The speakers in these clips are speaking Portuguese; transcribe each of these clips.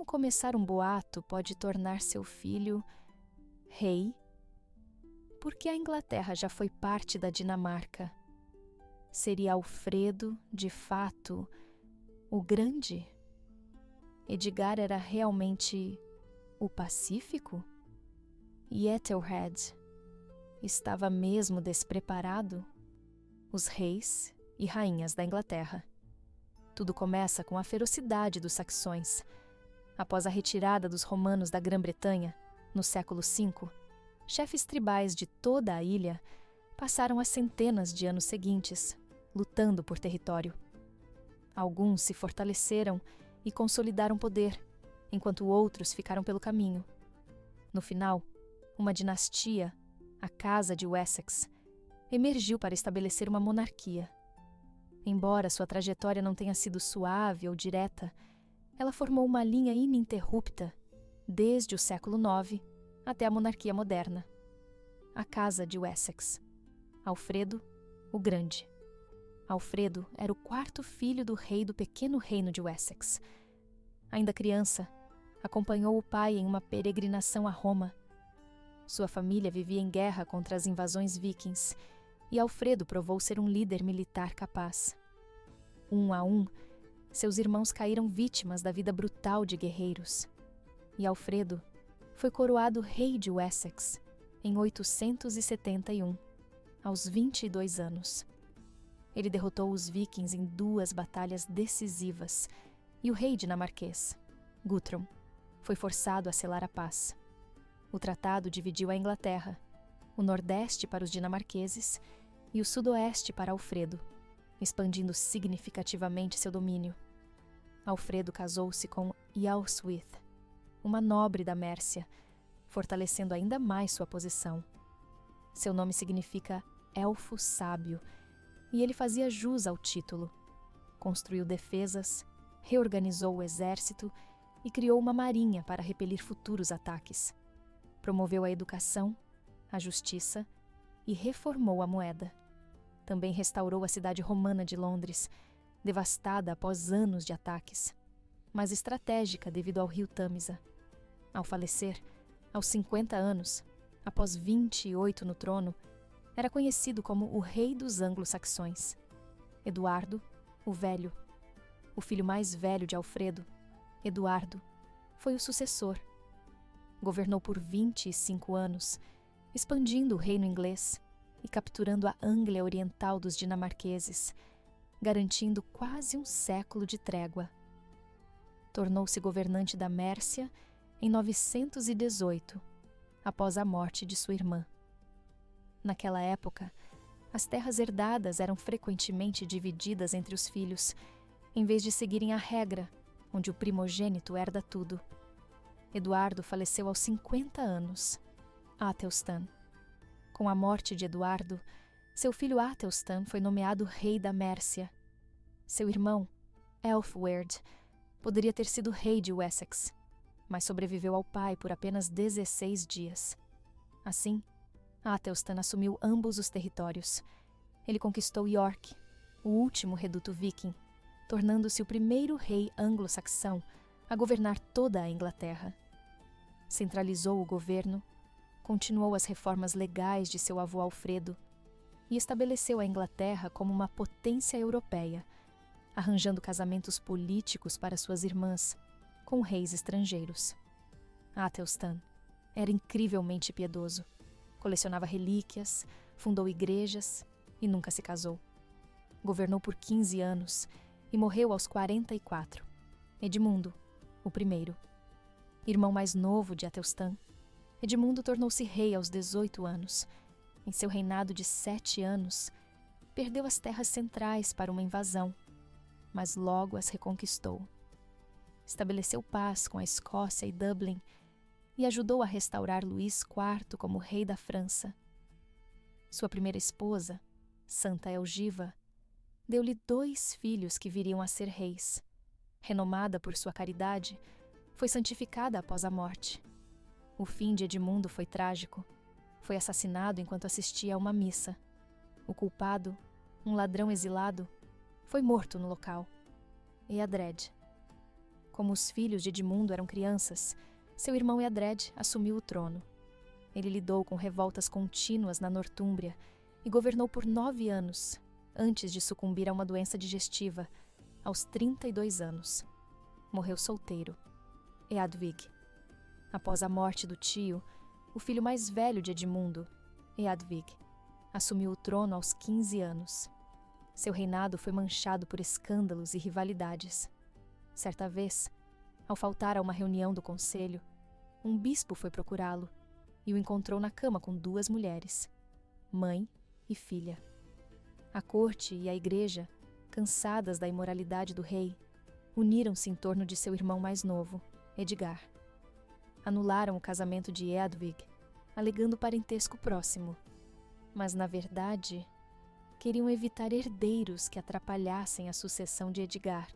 como começar um boato pode tornar seu filho rei? Porque a Inglaterra já foi parte da Dinamarca. Seria Alfredo, de fato, o Grande? Edgar era realmente o Pacífico? E Ethelred estava mesmo despreparado? Os reis e rainhas da Inglaterra. Tudo começa com a ferocidade dos saxões. Após a retirada dos romanos da Grã-Bretanha, no século V, chefes tribais de toda a ilha passaram as centenas de anos seguintes, lutando por território. Alguns se fortaleceram e consolidaram poder, enquanto outros ficaram pelo caminho. No final, uma dinastia, a Casa de Wessex, emergiu para estabelecer uma monarquia. Embora sua trajetória não tenha sido suave ou direta, ela formou uma linha ininterrupta desde o século IX até a monarquia moderna. A Casa de Wessex. Alfredo, o Grande. Alfredo era o quarto filho do rei do pequeno reino de Wessex. Ainda criança, acompanhou o pai em uma peregrinação a Roma. Sua família vivia em guerra contra as invasões vikings, e Alfredo provou ser um líder militar capaz. Um a um, seus irmãos caíram vítimas da vida brutal de guerreiros. E Alfredo foi coroado rei de Wessex em 871, aos 22 anos. Ele derrotou os vikings em 2 batalhas decisivas, e o rei dinamarquês, Guthrum, foi forçado a selar a paz. O tratado dividiu a Inglaterra, o nordeste para os dinamarqueses e o sudoeste para Alfredo, expandindo significativamente seu domínio. Alfredo casou-se com Ealhswith, uma nobre da Mércia, fortalecendo ainda mais sua posição. Seu nome significa Elfo Sábio, e ele fazia jus ao título. Construiu defesas, reorganizou o exército e criou uma marinha para repelir futuros ataques. Promoveu a educação, a justiça e reformou a moeda. Também restaurou a cidade romana de Londres, devastada após anos de ataques, mas estratégica devido ao rio Tâmisa. Ao falecer, aos 50 anos, após 28 no trono, era conhecido como o Rei dos Anglo-Saxões. Eduardo, o Velho, o filho mais velho de Alfredo, Eduardo, foi o sucessor. Governou por 25 anos, expandindo o reino inglês e capturando a Anglia Oriental dos dinamarqueses, garantindo quase um século de trégua. Tornou-se governante da Mércia em 918, após a morte de sua irmã. Naquela época, as terras herdadas eram frequentemente divididas entre os filhos, em vez de seguirem a regra, onde o primogênito herda tudo. Eduardo faleceu aos 50 anos. Athelstan. Com a morte de Eduardo, seu filho Athelstan foi nomeado rei da Mércia. Seu irmão, Aelfweard, poderia ter sido rei de Wessex, mas sobreviveu ao pai por apenas 16 dias. Assim, Athelstan assumiu ambos os territórios. Ele conquistou York, o último reduto viking, tornando-se o primeiro rei anglo-saxão a governar toda a Inglaterra. Centralizou o governo, continuou as reformas legais de seu avô Alfredo e estabeleceu a Inglaterra como uma potência europeia, arranjando casamentos políticos para suas irmãs, com reis estrangeiros. Athelstan era incrivelmente piedoso. Colecionava relíquias, fundou igrejas e nunca se casou. Governou por 15 anos e morreu aos 44. Edmundo, o primeiro. Irmão mais novo de Athelstan, Edmundo tornou-se rei aos 18 anos. Em seu reinado de 7 anos, perdeu as terras centrais para uma invasão, mas logo as reconquistou. Estabeleceu paz com a Escócia e Dublin e ajudou a restaurar Luís IV como rei da França. Sua primeira esposa, Santa Elgiva, deu-lhe 2 filhos que viriam a ser reis. Renomada por sua caridade, foi santificada após a morte. O fim de Edmundo foi trágico. Foi assassinado enquanto assistia a uma missa. O culpado, um ladrão exilado, foi morto no local. Eadred. Como os filhos de Edmundo eram crianças, seu irmão Eadred assumiu o trono. Ele lidou com revoltas contínuas na Nortúmbria e governou por 9 anos, antes de sucumbir a uma doença digestiva, aos 32 anos. Morreu solteiro, Eadwig. Após a morte do tio, o filho mais velho de Edmundo, Eadwig, assumiu o trono aos 15 anos. Seu reinado foi manchado por escândalos e rivalidades. Certa vez, ao faltar a uma reunião do conselho, um bispo foi procurá-lo e o encontrou na cama com 2 mulheres, mãe e filha. A corte e a igreja, cansadas da imoralidade do rei, uniram-se em torno de seu irmão mais novo, Edgar. Anularam o casamento de Eadwig, alegando parentesco próximo, mas, na verdade, queriam evitar herdeiros que atrapalhassem a sucessão de Edgar.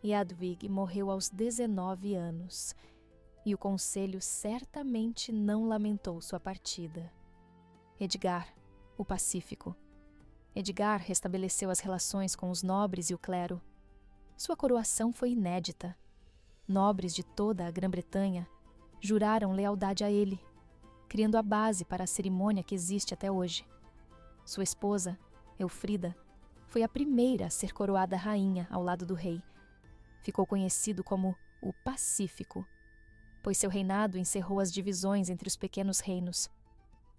Eadwig morreu aos 19 anos, e o conselho certamente não lamentou sua partida. Edgar, o Pacífico. Edgar restabeleceu as relações com os nobres e o clero. Sua coroação foi inédita. Nobres de toda a Grã-Bretanha juraram lealdade a ele, criando a base para a cerimônia que existe até hoje. Sua esposa, Elfrida, foi a primeira a ser coroada rainha ao lado do rei. Ficou conhecido como o Pacífico, pois seu reinado encerrou as divisões entre os pequenos reinos.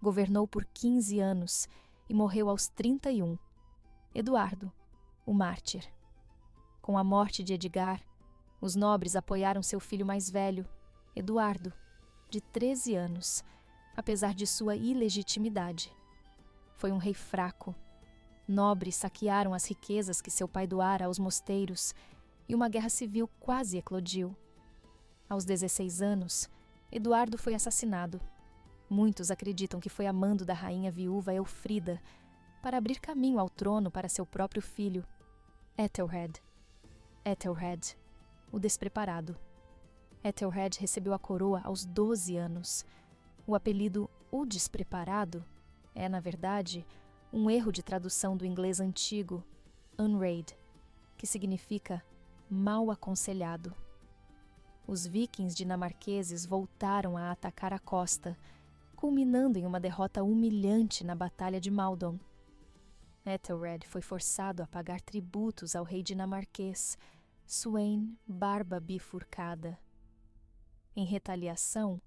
Governou por 15 anos e morreu aos 31. Eduardo, o mártir. Com a morte de Edgar, os nobres apoiaram seu filho mais velho, Eduardo, de 13 anos, apesar de sua ilegitimidade. Foi um rei fraco. Nobres saquearam as riquezas que seu pai doara aos mosteiros e uma guerra civil quase eclodiu. Aos 16 anos, Eduardo foi assassinado. Muitos acreditam que foi a mando da rainha viúva Elfrida para abrir caminho ao trono para seu próprio filho, Ethelred. Ethelred, o despreparado. Ethelred recebeu a coroa aos 12 anos. O apelido O Despreparado é, na verdade, um erro de tradução do inglês antigo, unread, que significa mal aconselhado. Os vikings dinamarqueses voltaram a atacar a costa, culminando em uma derrota humilhante na Batalha de Maldon. Ethelred foi forçado a pagar tributos ao rei dinamarquês, Sweyn Barba Bifurcada. Em retaliação,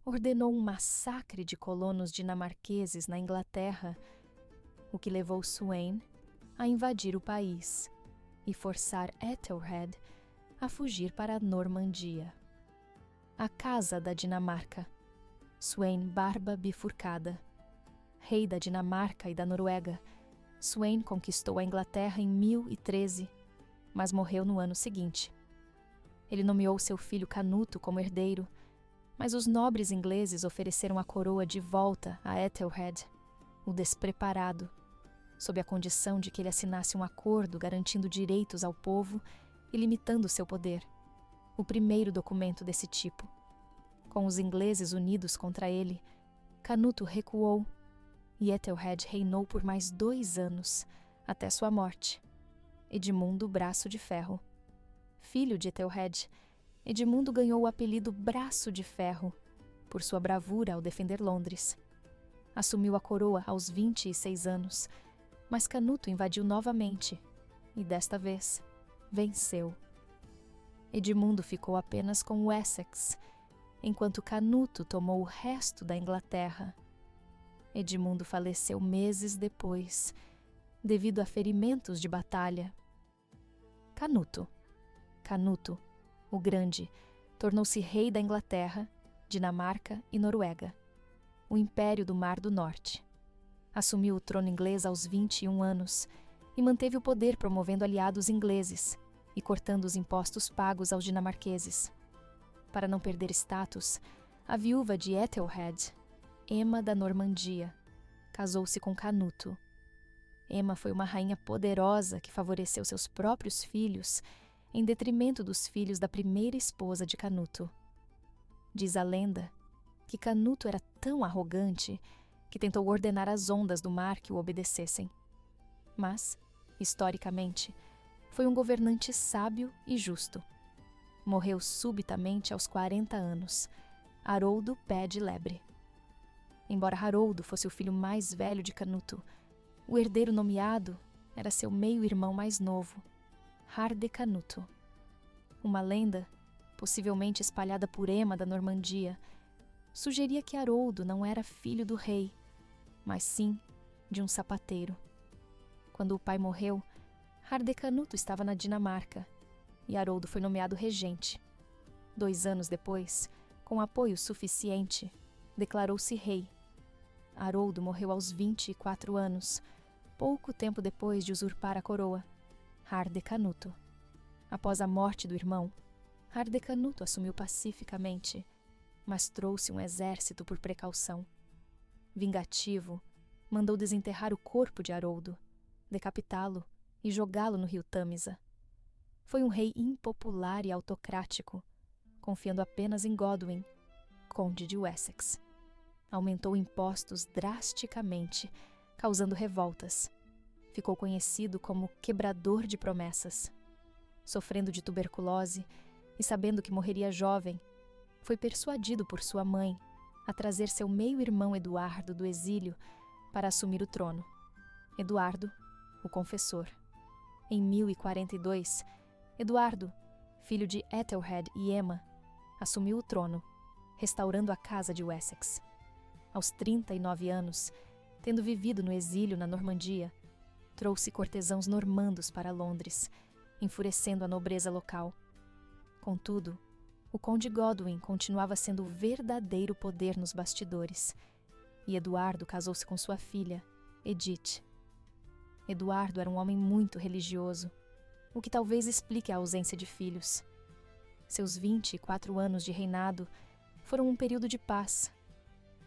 ordenou um massacre de colonos dinamarqueses na Inglaterra, o que levou Sweyn a invadir o país e forçar Ethelred a fugir para a Normandia. A Casa da Dinamarca, Sweyn Barba Bifurcada. Rei da Dinamarca e da Noruega, Sweyn conquistou a Inglaterra em 1013, mas morreu no ano seguinte. Ele nomeou seu filho Canuto como herdeiro, mas os nobres ingleses ofereceram a coroa de volta a Ethelred, o despreparado, sob a condição de que ele assinasse um acordo garantindo direitos ao povo e limitando seu poder, o primeiro documento desse tipo. Com os ingleses unidos contra ele, Canuto recuou e Ethelred reinou por mais 2 anos, até sua morte. Edmundo Braço de Ferro. Filho de Ethelred, Edmundo ganhou o apelido Braço de Ferro, por sua bravura ao defender Londres. Assumiu a coroa aos 26 anos, mas Canuto invadiu novamente, e desta vez venceu. Edmundo ficou apenas com o Essex, enquanto Canuto tomou o resto da Inglaterra. Edmundo faleceu meses depois, devido a ferimentos de batalha. Canuto, o Grande, tornou-se rei da Inglaterra, Dinamarca e Noruega, o Império do Mar do Norte. Assumiu o trono inglês aos 21 anos e manteve o poder promovendo aliados ingleses e cortando os impostos pagos aos dinamarqueses. Para não perder status, a viúva de Ethelred, Emma da Normandia, casou-se com Canuto. Emma foi uma rainha poderosa que favoreceu seus próprios filhos em detrimento dos filhos da primeira esposa de Canuto. Diz a lenda que Canuto era tão arrogante que tentou ordenar às ondas do mar que o obedecessem. Mas, historicamente, foi um governante sábio e justo, morreu subitamente aos 40 anos, Haroldo Pé de Lebre. Embora Haroldo fosse o filho mais velho de Canuto, o herdeiro nomeado era seu meio-irmão mais novo, Hardecanuto. Uma lenda, possivelmente espalhada por Ema da Normandia, sugeria que Haroldo não era filho do rei, mas sim de um sapateiro. Quando o pai morreu, Hardecanuto estava na Dinamarca e Haroldo foi nomeado regente. 2 anos depois, com apoio suficiente, declarou-se rei. Haroldo morreu aos 24 anos, pouco tempo depois de usurpar a coroa. Hardecanuto. Após a morte do irmão, Hardecanuto assumiu pacificamente, mas trouxe um exército por precaução. Vingativo, mandou desenterrar o corpo de Haroldo, decapitá-lo e jogá-lo no rio Tâmisa. Foi um rei impopular e autocrático, confiando apenas em Godwin, conde de Wessex. Aumentou impostos drasticamente, causando revoltas. Ficou conhecido como quebrador de promessas. Sofrendo de tuberculose e sabendo que morreria jovem, foi persuadido por sua mãe a trazer seu meio-irmão Eduardo do exílio para assumir o trono. Eduardo, o confessor. Em 1042, Eduardo, filho de Ethelred e Emma, assumiu o trono, restaurando a casa de Wessex. Aos 39 anos, tendo vivido no exílio na Normandia, trouxe cortesãos normandos para Londres, enfurecendo a nobreza local. Contudo, o conde Godwin continuava sendo o verdadeiro poder nos bastidores, e Eduardo casou-se com sua filha, Edith. Eduardo era um homem muito religioso, o que talvez explique a ausência de filhos. Seus 24 anos de reinado foram um período de paz,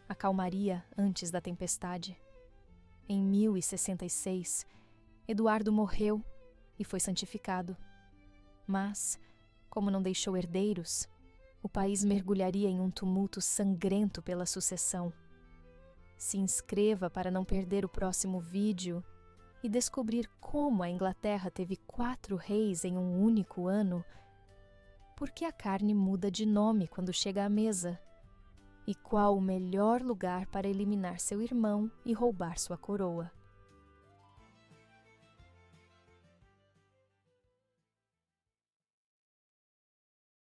a calmaria antes da tempestade. Em 1066, Eduardo morreu e foi santificado. Mas, como não deixou herdeiros, o país mergulharia em um tumulto sangrento pela sucessão. Se inscreva para não perder o próximo vídeo e descobrir como a Inglaterra teve 4 reis em um único ano, por que a carne muda de nome quando chega à mesa, e qual o melhor lugar para eliminar seu irmão e roubar sua coroa.